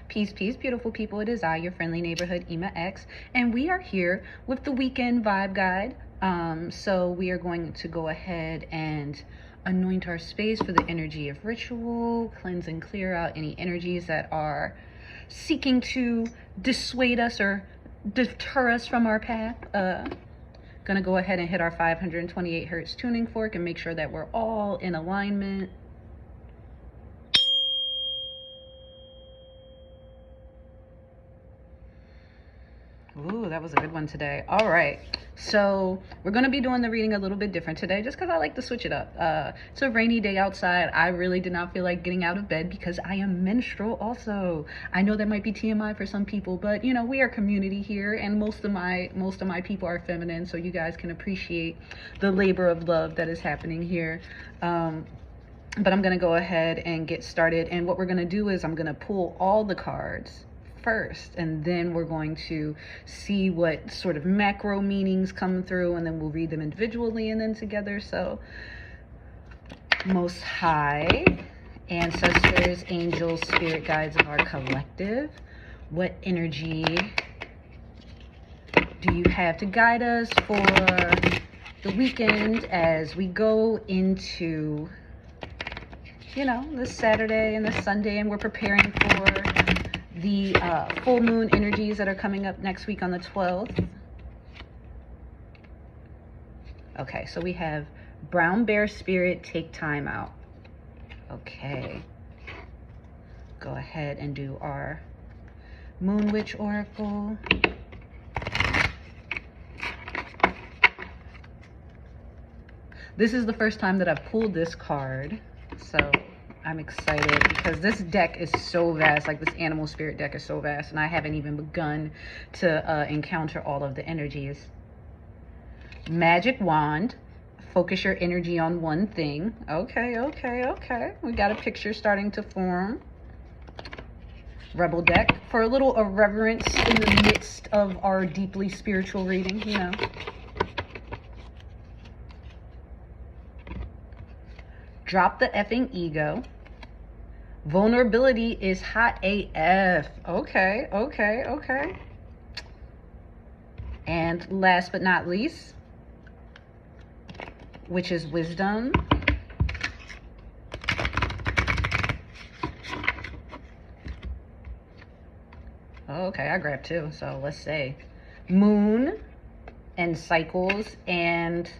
Peace, peace, beautiful people. It is I, your friendly neighborhood ImahX, and we are here with the weekend vibe guide. So we are going to go ahead and anoint our space for the energy of ritual, cleanse and clear out any energies that are seeking to dissuade us or deter us from our path. Gonna go ahead and hit our 528 hertz tuning fork and make sure that we're all in alignment. Ooh, that was a good one today. All right, so we're going to be doing the reading a little bit different today just because I like to switch it up. It's a rainy day outside. I really did not feel like getting out of bed because I am menstrual also. I know that might be TMI for some people, but you know, we are community here, and most of my people are feminine, so you guys can appreciate the labor of love that is happening here. But I'm going to go ahead and get started, and what we're going to do is I'm going to pull all the cards first, and then we're going to see what sort of macro meanings come through, and then we'll read them individually and then together. So Most High, ancestors, angels, spirit guides of our collective, what energy do you have to guide us for the weekend as we go into, you know, this Saturday and this Sunday, and we're preparing for the full moon energies that are coming up next week on the 12th. Okay, so we have Brown Bear Spirit, take time out. Okay. Go ahead and do our Moon Witch Oracle. This is the first time that I've pulled this card, so I'm excited because this deck is so vast. Like, this animal spirit deck is so vast, and I haven't even begun to encounter all of the energies. Magic Wand, focus your energy on one thing. Okay. We got a picture starting to form. Rebel deck, for a little irreverence in the midst of our deeply spiritual reading, you know. Drop the effing ego. Vulnerability is hot AF. Okay. And last but not least, which is wisdom. Okay, I grabbed two, so let's say moon and cycles and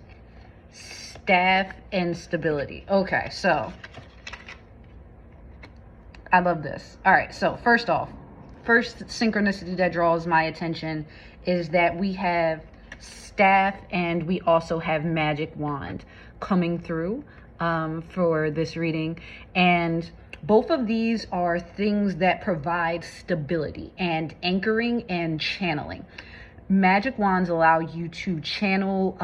staff and stability. Okay, so I love this. All right, so first off, first synchronicity that draws my attention is that we have staff and we also have magic wand coming through for this reading, and both of these are things that provide stability and anchoring and channeling. Magic wands allow you to channel,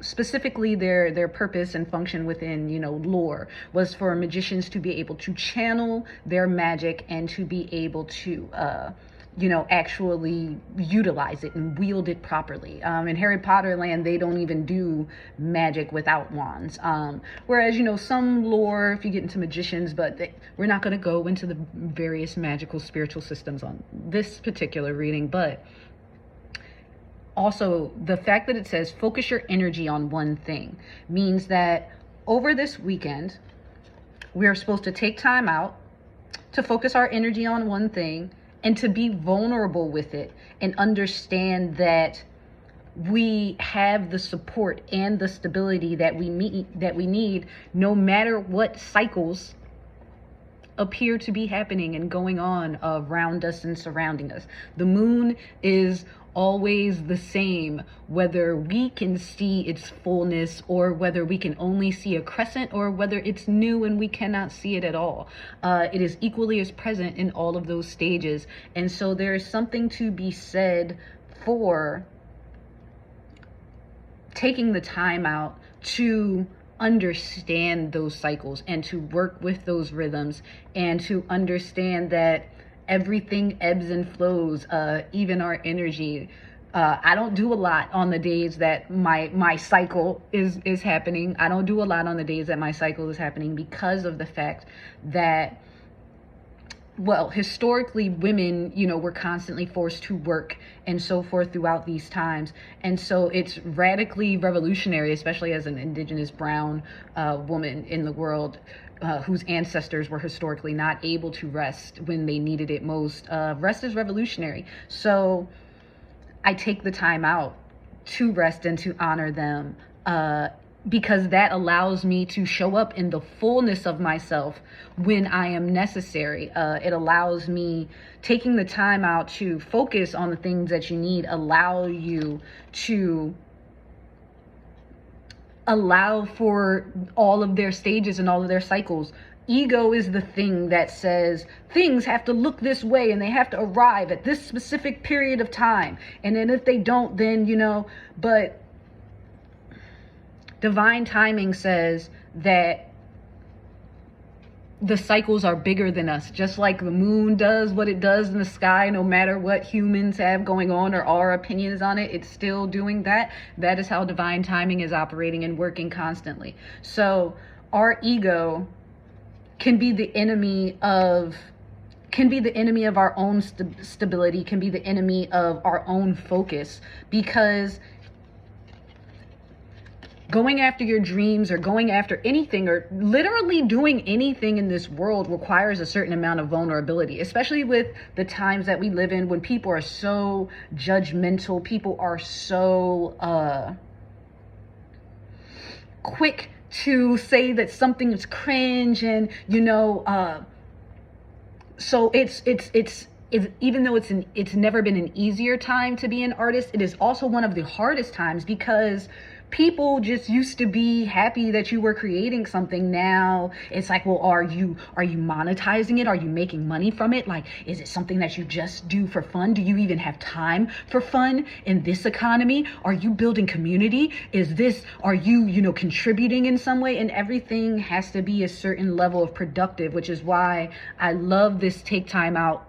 specifically their purpose and function within, you know, lore was for magicians to be able to channel their magic and to be able to, you know, actually utilize it and wield it properly. In Harry Potter land, they don't even do magic without wands. Whereas, you know, some lore, if you get into magicians, but we're not going to go into the various magical spiritual systems on this particular reading, but also, the fact that it says focus your energy on one thing means that over this weekend, we are supposed to take time out to focus our energy on one thing and to be vulnerable with it and understand that we have the support and the stability that we need no matter what cycles appear to be happening and going on around us and surrounding us. The moon is always the same, whether we can see its fullness or whether we can only see a crescent or whether it's new and we cannot see it at all. It is equally as present in all of those stages. And so there is something to be said for taking the time out to understand those cycles and to work with those rhythms and to understand that everything ebbs and flows, even our energy. I don't do a lot on the days that my cycle is happening. I don't do a lot on the days that my cycle is happening because of the fact that well, historically, women, you know, were constantly forced to work and so forth throughout these times. And so it's radically revolutionary, especially as an indigenous brown woman in the world, whose ancestors were historically not able to rest when they needed it most. Rest is revolutionary. So I take the time out to rest and to honor them, because that allows me to show up in the fullness of myself when I am necessary. It allows me, taking the time out to focus on the things that you need, allow you to allow for all of their stages and all of their cycles. Ego is the thing that says things have to look this way and they have to arrive at this specific period of time. And then if they don't, then, you know, but divine timing says that the cycles are bigger than us, just like the moon does what it does in the sky. No matter what humans have going on or our opinions on it, it's still doing that. That is how divine timing is operating and working constantly. So our ego can be the enemy of our own stability, can be the enemy of our own focus, because going after your dreams or going after anything or literally doing anything in this world requires a certain amount of vulnerability, especially with the times that we live in, when people are so judgmental, people are so quick to say that something is cringe, and you know, so it's even though it's never been an easier time to be an artist, it is also one of the hardest times, because people just used to be happy that you were creating something. Now it's like, well, are you monetizing it? Are you making money from it? Like, is it something that you just do for fun? Do you even have time for fun in this economy? Are you building community? Are you contributing in some way? And everything has to be a certain level of productive, which is why I love this take time out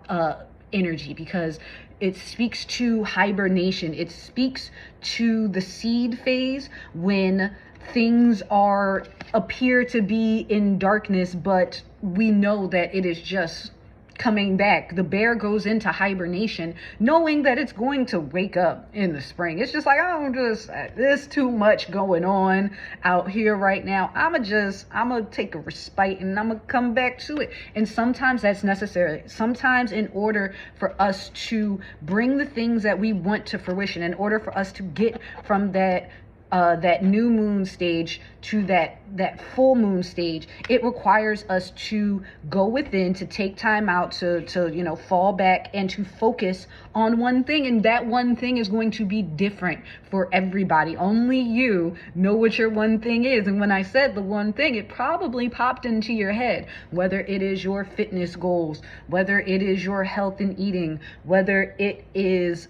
energy, because it speaks to hibernation. It speaks to the seed phase, when things appear to be in darkness, but we know that it is just coming back. The bear goes into hibernation knowing that it's going to wake up in the spring. It's just like, there's too much going on out here right now. I'm gonna take a respite and I'm gonna come back to it. And sometimes that's necessary. Sometimes in order for us to bring the things that we want to fruition, in order for us to get from that new moon stage to that full moon stage, it requires us to go within, to take time out, to fall back and to focus on one thing. And that one thing is going to be different for everybody. Only you know what your one thing is. And when I said the one thing, it probably popped into your head, whether it is your fitness goals, whether it is your health and eating, whether it is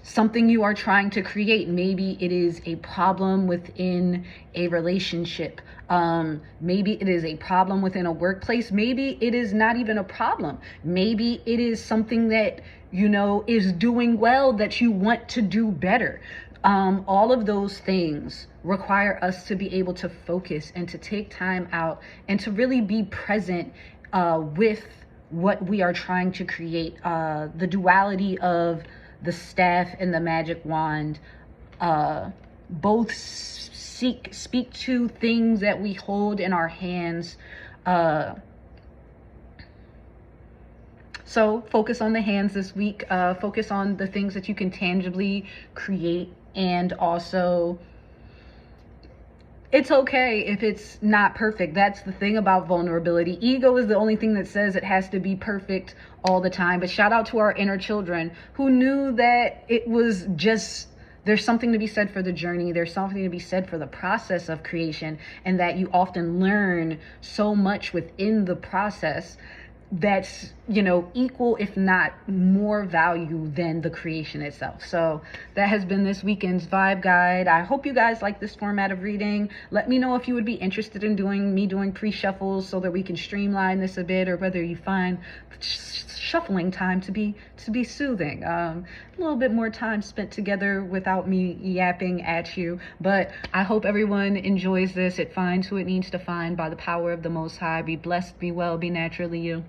something you are trying to create. Maybe it is a problem within a relationship. Maybe it is a problem within a workplace. Maybe it is not even a problem. Maybe it is something that, is doing well that you want to do better. All of those things require us to be able to focus and to take time out and to really be present with what we are trying to create. The duality of the staff and the magic wand both speak to things that we hold in our hands. So focus on the hands this week. Focus on the things that you can tangibly create, and also it's okay if it's not perfect. That's the thing about vulnerability. Ego is the only thing that says it has to be perfect all the time. But shout out to our inner children who knew that it was just, there's something to be said for the journey. There's something to be said for the process of creation, and that you often learn so much within the process that's equal, if not more value than the creation itself. So that has been this weekend's vibe guide. I hope you guys like this format of reading. Let me know if you would be interested in doing pre-shuffles so that we can streamline this a bit, or whether you find shuffling time to be soothing. A little bit more time spent together without me yapping at you. But I hope everyone enjoys this. It finds who it needs to find by the power of the Most High. Be blessed, be well, be naturally you.